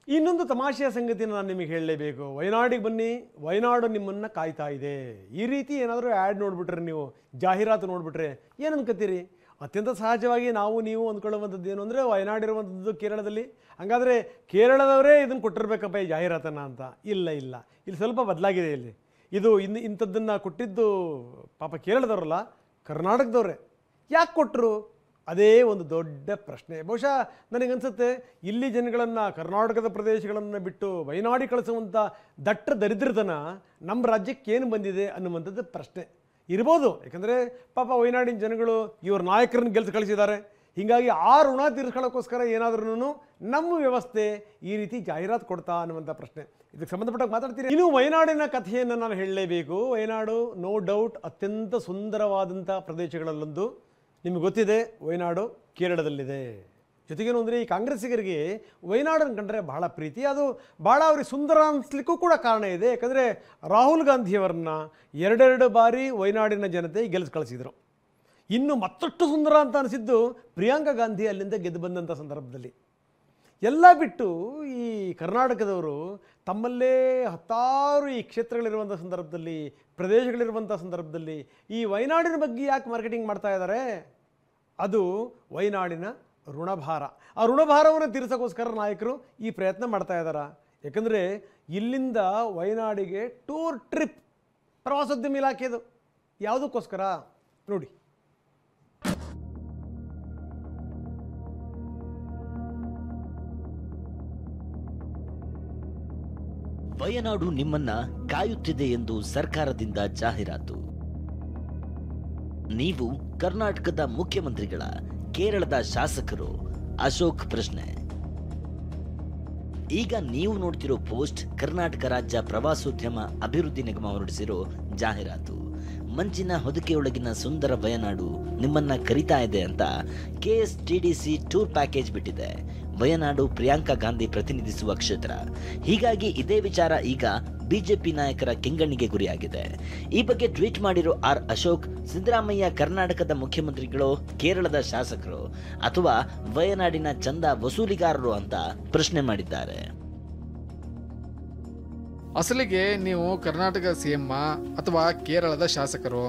ಇನ್ನೊಂದು ತಮಾಷೆಯ ಸಂಗತಿಯನ್ನು ನಾನು ನಿಮಗೆ ಹೇಳಲೇಬೇಕು. ವಯನಾಡಿಗೆ ಬನ್ನಿ, ವಯನಾಡು ನಿಮ್ಮನ್ನು ಕಾಯ್ತಾ ಇದೆ. ಈ ರೀತಿ ಏನಾದರೂ ಆ್ಯಡ್ ನೋಡಿಬಿಟ್ರೆ, ನೀವು ಜಾಹೀರಾತು ನೋಡಿಬಿಟ್ರೆ ಏನು ಅನ್ಕೋತೀರಿ? ಅತ್ಯಂತ ಸಹಜವಾಗಿ ನಾವು ನೀವು ಅಂದ್ಕೊಳ್ಳುವಂಥದ್ದು ಏನು ಅಂದರೆ, ವಯನಾಡಿರುವಂಥದ್ದು ಕೇರಳದಲ್ಲಿ, ಹಾಗಾದರೆ ಕೇರಳದವರೇ ಇದನ್ನು ಕೊಟ್ಟಿರ್ಬೇಕಪ್ಪ ಈ ಜಾಹೀರಾತನ್ನು ಅಂತ. ಇಲ್ಲ, ಇಲ್ಲಿ ಸ್ವಲ್ಪ ಬದಲಾಗಿದೆ. ಇದು ಇಂಥದ್ದನ್ನು ಕೊಟ್ಟಿದ್ದು ಪಾಪ ಕೇರಳದವರಲ್ಲ, ಕರ್ನಾಟಕದವರೇ. ಯಾಕೆ ಕೊಟ್ಟರು? ಅದೇ ಒಂದು ದೊಡ್ಡ ಪ್ರಶ್ನೆ. ಬಹುಶಃ ನನಗನ್ಸುತ್ತೆ, ಇಲ್ಲಿ ಜನಗಳನ್ನು, ಕರ್ನಾಟಕದ ಪ್ರದೇಶಗಳನ್ನು ಬಿಟ್ಟು ವಯನಾಡಿ ಕಳಿಸುವಂಥ ದಟ್ಟ ದರಿದ್ರತನ ನಮ್ಮ ರಾಜ್ಯಕ್ಕೆ ಏನು ಬಂದಿದೆ ಅನ್ನುವಂಥದ್ದು ಪ್ರಶ್ನೆ ಇರ್ಬೋದು. ಯಾಕಂದರೆ ಪಾಪ ವಯನಾಡಿನ ಜನಗಳು ಇವ್ರ ನಾಯಕರನ್ನು ಗೆಲ್ಸಿ ಕಳಿಸಿದ್ದಾರೆ. ಹೀಗಾಗಿ ಆ ಋಣ ತೀರಿಸ್ಕೊಳ್ಳೋಕ್ಕೋಸ್ಕರ ಏನಾದ್ರೂ ನಮ್ಮ ವ್ಯವಸ್ಥೆ ಈ ರೀತಿ ಜಾಹೀರಾತು ಕೊಡ್ತಾ ಅನ್ನುವಂಥ ಪ್ರಶ್ನೆ. ಇದಕ್ಕೆ ಸಂಬಂಧಪಟ್ಟಾಗ ಮಾತಾಡ್ತೀನಿ. ಇನ್ನು ವಯನಾಡಿನ ಕಥೆಯನ್ನು ನಾನು ಹೇಳಲೇಬೇಕು. ವಯನಾಡು ನೋ ಡೌಟ್ ಅತ್ಯಂತ ಸುಂದರವಾದಂಥ ಪ್ರದೇಶಗಳಲ್ಲೊಂದು. ನಿಮಗೆ ಗೊತ್ತಿದೆ, ವಯನಾಡು ಕೇರಳದಲ್ಲಿದೆ. ಜೊತೆಗೇನು ಅಂದರೆ, ಈ ಕಾಂಗ್ರೆಸ್ಸಿಗರಿಗೆ ವಯನಾಡನ್ನು ಕಂಡ್ರೆ ಬಹಳ ಪ್ರೀತಿ. ಅದು ಭಾಳ ಅವ್ರಿಗೆ ಸುಂದರ ಅನಿಸ್ಲಿಕ್ಕೂ ಕೂಡ ಕಾರಣ ಇದೆ. ಯಾಕಂದರೆ ರಾಹುಲ್ ಗಾಂಧಿಯವರನ್ನ 2 ಬಾರಿ ವಯನಾಡಿನ ಜನತೆ ಗೆಲ್ಲಿಸಿ ಕಳಿಸಿದರು. ಇನ್ನು ಮತ್ತಷ್ಟು ಸುಂದರ ಅಂತ ಅನಿಸಿದ್ದು ಪ್ರಿಯಾಂಕಾ ಗಾಂಧಿ ಅಲ್ಲಿಂದ ಗೆದ್ದು ಬಂದಂಥ ಸಂದರ್ಭದಲ್ಲಿ. ಎಲ್ಲ ಬಿಟ್ಟು ಈ ಕರ್ನಾಟಕದವರು ತಮ್ಮಲ್ಲೇ 10 ಈ ಕ್ಷೇತ್ರಗಳಿರುವಂಥ ಸಂದರ್ಭದಲ್ಲಿ, ಪ್ರದೇಶಗಳಿರುವಂಥ ಸಂದರ್ಭದಲ್ಲಿ ಈ ವಯನಾಡಿನ ಬಗ್ಗೆ ಯಾಕೆ ಮಾರ್ಕೆಟಿಂಗ್ ಮಾಡ್ತಾ ಇದ್ದಾರೆ? ಅದು ವಯನಾಡಿನ ಋಣಭಾರ. ಆ ಋಣಭಾರವನ್ನು ತೀರಿಸೋಕ್ಕೋಸ್ಕರ ನಾಯಕರು ಈ ಪ್ರಯತ್ನ ಮಾಡ್ತಾ ಇದ್ದಾರೆ. ಯಾಕಂದರೆ ಇಲ್ಲಿಂದ ವಯನಾಡಿಗೆ ಟೂರ್ ಟ್ರಿಪ್, ಪ್ರವಾಸೋದ್ಯಮ ಇಲಾಖೆದು. ಯಾವುದಕ್ಕೋಸ್ಕರ ನೋಡಿ. ವಯನಾಡು ನಿಮ್ಮನ್ನ ಕಾಯುತ್ತಿದೆ ಎಂದು ಸರ್ಕಾರದಿಂದ ಜಾಹೀರಾತು. ನೀವು ಕರ್ನಾಟಕದ ಮುಖ್ಯಮಂತ್ರಿಗಳ, ಕೇರಳದ ಶಾಸಕರು? ಅಶೋಕ್ ಪ್ರಶ್ನೆ. ಈಗ ನೀವು ನೋಡ್ತಿರೋ ಪೋಸ್ಟ್ ಕರ್ನಾಟಕ ರಾಜ್ಯ ಪ್ರವಾಸೋದ್ಯಮ ಅಭಿವೃದ್ಧಿ ನಿಗಮ ಹೊರಡಿಸಿರೋ ಜಾಹೀರಾತು. ಮಂಚಿನ ಹೊದಿಕೆಯೊಳಗಿನ ಸುಂದರ ವಯನಾಡು ನಿಮ್ಮನ್ನ ಕರೀತಾ ಇದೆ ಅಂತ KSTDC ಟೂರ್ ಪ್ಯಾಕೇಜ್ ಬಿಟ್ಟಿದೆ. ವಯನಾಡು ಪ್ರಿಯಾಂಕಾ ಗಾಂಧಿ ಪ್ರತಿನಿಧಿಸುವ ಕ್ಷೇತ್ರ. ಹೀಗಾಗಿ ಇದೇ ವಿಚಾರ ಈಗ ಬಿಜೆಪಿ ನಾಯಕರ ಕೆಂಗಣ್ಣಿಗೆ ಗುರಿಯಾಗಿದೆ. ಈ ಬಗ್ಗೆ ಟ್ವೀಟ್ ಮಾಡಿರೋ ಅಶೋಕ್, ಸಿದ್ದರಾಮಯ್ಯ ಕರ್ನಾಟಕದ ಮುಖ್ಯಮಂತ್ರಿಗಳು, ಕೇರಳದ ಶಾಸಕರು ಅಥವಾ ವಯನಾಡಿನ ಚಂದ ವಸೂಲಿಗಾರರು ಅಂತ ಪ್ರಶ್ನೆ ಮಾಡಿದ್ದಾರೆ. ಅಸಲಿಗೆ ನೀವು ಕರ್ನಾಟಕ ಸಿಎಂ ಅಥವಾ ಕೇರಳದ ಶಾಸಕರು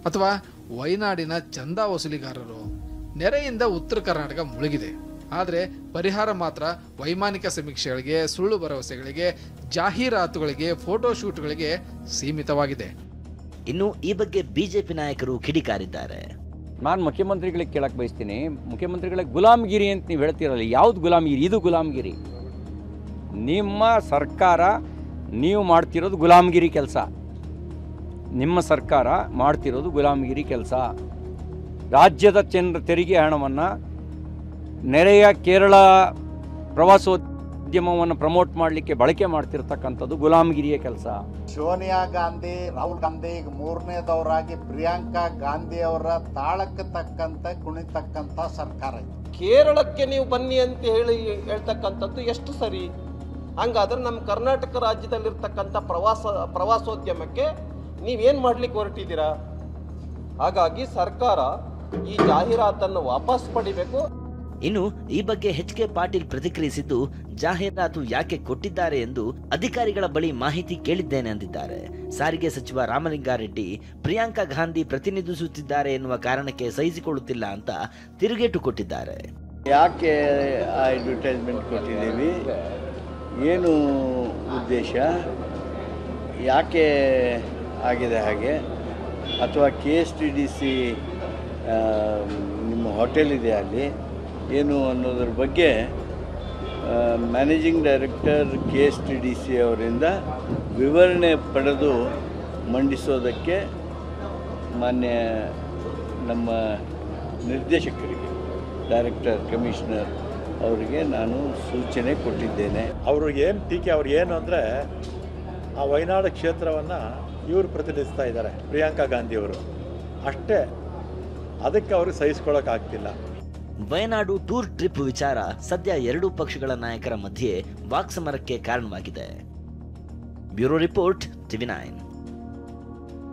ಅಥವಾ ವಯನಾಡಿನ ಚಂದ ವಸೂಲಿಗಾರರು? ನೆರೆಯಿಂದ ಉತ್ತರ ಕರ್ನಾಟಕ ಮುಳುಗಿದೆ. ಆದರೆ ಪರಿಹಾರ ಮಾತ್ರ ವೈಮಾನಿಕ ಸಮೀಕ್ಷೆಗಳಿಗೆ, ಸುಳ್ಳು ಭರವಸೆಗಳಿಗೆ, ಜಾಹೀರಾತುಗಳಿಗೆ, ಫೋಟೋಶೂಟ್ಗಳಿಗೆ ಸೀಮಿತವಾಗಿದೆ. ಇನ್ನು ಈ ಬಗ್ಗೆ ಬಿಜೆಪಿ ನಾಯಕರು ಕಿಡಿಕಾರಿದ್ದಾರೆ. ನಾನು ಮುಖ್ಯಮಂತ್ರಿಗಳಿಗೆ ಕೇಳಕ್ಕೆ ಬಯಸ್ತೀನಿ, ಮುಖ್ಯಮಂತ್ರಿಗಳಿಗೆ ಗುಲಾಮಗಿರಿ ಅಂತ ನೀವು ಹೇಳ್ತೀರಲ್ಲ, ಯಾವ್ದು ಗುಲಾಮಗಿರಿ? ಇದು ಗುಲಾಮಗಿರಿ. ನಿಮ್ಮ ಸರ್ಕಾರ ನೀವು ಮಾಡ್ತಿರೋದು ಗುಲಾಮಗಿರಿ ಕೆಲಸ. ನಿಮ್ಮ ಸರ್ಕಾರ ಮಾಡ್ತಿರೋದು ಗುಲಾಮಗಿರಿ ಕೆಲಸ. ರಾಜ್ಯದ ತೆರಿಗೆ ಹಣವನ್ನು ನೆರೆಯ ಕೇರಳ ಪ್ರವಾಸೋದ್ಯಮವನ್ನು ಪ್ರಮೋಟ್ ಮಾಡಲಿಕ್ಕೆ ಬಳಕೆ ಮಾಡ್ತಿರ್ತಕ್ಕಂಥದ್ದು ಗುಲಾಮಗಿರಿಯ ಕೆಲಸ. ಸೋನಿಯಾ ಗಾಂಧಿ, ರಾಹುಲ್ ಗಾಂಧಿ, ಈಗ 3ನೇದವರಾಗಿ ಪ್ರಿಯಾಂಕಾ ಗಾಂಧಿ ಅವರ ತಾಳಕ್ಕೆ ತಕ್ಕಂತೆ ಕುಣಿತಕ್ಕಂಥ ಸರ್ಕಾರ ಇದು. ಕೇರಳಕ್ಕೆ ನೀವು ಬನ್ನಿ ಅಂತ ಹೇಳ್ತಕ್ಕಂಥದ್ದು ಎಷ್ಟು ಸರಿ? ಹಂಗಾದ್ರೆ ನಮ್ಮ ಕರ್ನಾಟಕ ರಾಜ್ಯದಲ್ಲಿರ್ತಕ್ಕಂಥ ಪ್ರವಾಸೋದ್ಯಮಕ್ಕೆ ನೀವೇನು ಮಾಡ್ಲಿಕ್ಕೆ ಹೊರಟಿದ್ದೀರಾ? ಹಾಗಾಗಿ ಸರ್ಕಾರ ಈ ಜಾಹೀರಾತನ್ನು ವಾಪಸ್ ಪಡಿಬೇಕು. ಇನ್ನು ಈ ಬಗ್ಗೆ HK ಪಾಟೀಲ್ ಪ್ರತಿಕ್ರಿಯಿಸಿದ್ದು, ಜಾಹೀರಾತು ಯಾಕೆ ಕೊಟ್ಟಿದ್ದಾರೆ ಎಂದು ಅಧಿಕಾರಿಗಳ ಬಳಿ ಮಾಹಿತಿ ಕೇಳಿದ್ದೇನೆ ಅಂದಿದ್ದಾರೆ. ಸಾರಿಗೆ ಸಚಿವ ರಾಮಲಿಂಗಾರೆಡ್ಡಿ ಪ್ರಿಯಾಂಕಾ ಗಾಂಧಿ ಪ್ರತಿನಿಧಿಸುತ್ತಿದ್ದಾರೆ ಎನ್ನುವ ಕಾರಣಕ್ಕೆ ಸಹಿಸಿಕೊಳ್ಳುತ್ತಿಲ್ಲ ಅಂತ ತಿರುಗೇಟು ಕೊಟ್ಟಿದ್ದಾರೆ. ಯಾಕೆ ಆ ಅಡ್ವರ್ಟೈಸ್ಮೆಂಟ್ ಕೊಟ್ಟಿದ್ದೀವಿ, ಏನು ಉದ್ದೇಶ, ಯಾಕೆ ಆಗಿದೆ ಹಾಗೆ, ಅಥವಾ KSTDC ನಿಮ್ಮ ಹೋಟೆಲ್ ಇದೆ ಅಲ್ಲಿ ಏನು ಅನ್ನೋದ್ರ ಬಗ್ಗೆ ಮ್ಯಾನೇಜಿಂಗ್ ಡೈರೆಕ್ಟರ್ KSTDC ಅವರಿಂದ ವಿವರಣೆ ಪಡೆದು ಮಂಡಿಸೋದಕ್ಕೆ ಮಾನ್ಯ ನಮ್ಮ ನಿರ್ದೇಶಕರಿಗೆ, ಡೈರೆಕ್ಟರ್, ಕಮಿಷನರ್ ಅವರಿಗೆ ನಾನು ಸೂಚನೆ ಕೊಟ್ಟಿದ್ದೇನೆ. ಅವ್ರಿಗೆ ಏನು ಟೀಕೆ, ಅವ್ರು ಏನು ಅಂದರೆ, ಆ ವಯನಾಡು ಕ್ಷೇತ್ರವನ್ನು ಇವರು ಪ್ರತಿನಿಧಿಸ್ತಾ ಇದ್ದಾರೆ, ಪ್ರಿಯಾಂಕಾ ಗಾಂಧಿಯವರು ಅಷ್ಟೇ. ಅದಕ್ಕೆ ಅವರು ಸಹಿಸ್ಕೊಳ್ಳೋಕ್ಕಾಗ್ತಿಲ್ಲ. ವಯನಾಡು ಟೂರ್ ಟ್ರಿಪ್ ವಿಚಾರ ಸದ್ಯ ಎರಡೂ ಪಕ್ಷಗಳ ನಾಯಕರ ಮಧ್ಯೆ ವಾಕ್ಸಮರಕ್ಕೆ ಕಾರಣವಾಗಿದೆ. Bureau report, TV9.